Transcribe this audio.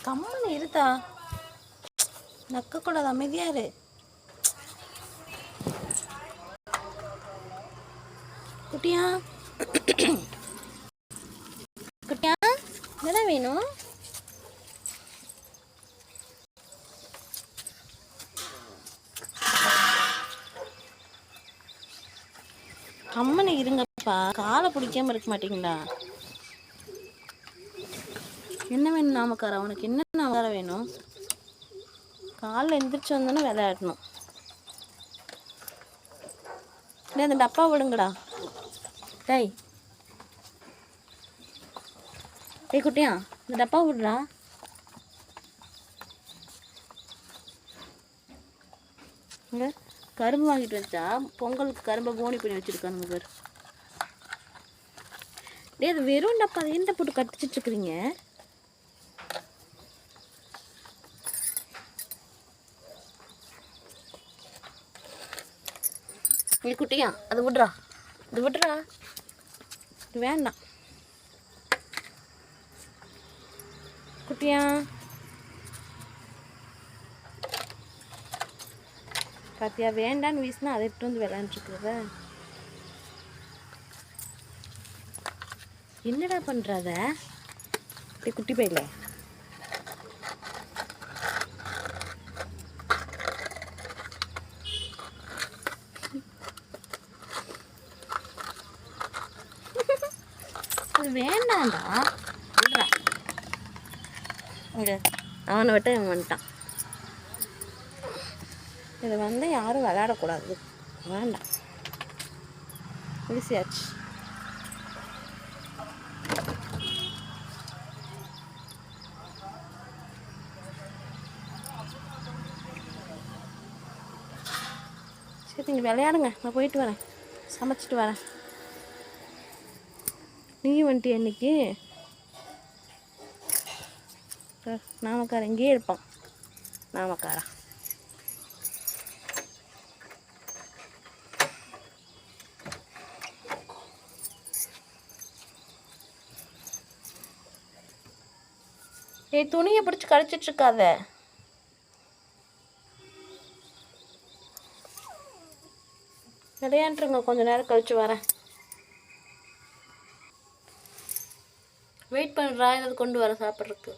கம்மனு இருத்தா, நக்கக்கூடாது, அமைதியா இரு. குட்டியா குட்டியா என்ன வேணும்? கம்மனு இருங்கப்பா, காலை பிடிக்காம இருக்க மாட்டீங்களா? என்ன வேணும் நாமக்கார? உனக்கு என்ன வேற வேணும்? காலைல எந்திரிச்சு வந்தோன்னே விளையாடணும். அந்த டப்பா விடுங்கடா. டேய் டேய் குட்டியா, இந்த டப்பா விடுறா. இங்கே கரும்பு வாங்கிட்டு வச்சா பொங்கலுக்கு கரும்பை போனி பண்ணி வச்சுருக்கானுங்க பேர். டே அது வெறும் டப்பா, அது என்ன போட்டு கட்டிச்சிட்ருக்குறீங்க? நீ குட்டியா அது விட்றா, இது விட்றா, இது வேண்டாம். குட்டியா பாத்தியா, வேண்டான்னு வீசினா அதை விட்டு வந்து விளையாண்டுருக்குறத. என்னடா பண்ணுறாத அப்படி குட்டி பையில? அது வேண்டாண்டா, விட்றா. இங்கே அவனை விட்டு இவன் வந்துட்டான். இதை வந்து யாரும் விளையாடக்கூடாது, வேண்டாம், வீசியாச்சு. சரி நீங்கள் விளையாடுங்க, நான் போயிட்டு வரேன், சமைச்சிட்டு வரேன். நீயும் வந்துட்டு இன்னைக்கு நாமக்காரன் இங்கேயே இருப்பான். நாமக்காரன் துணியை பிடிச்சி கழிச்சிட்டு இருக்காத. விளையாண்டுருங்க, கொஞ்ச நேரம் கழிச்சு வரேன். வெயிட் பண்ணுறா, ஏதாவது கொண்டு வர சாப்பிட்றதுக்கு.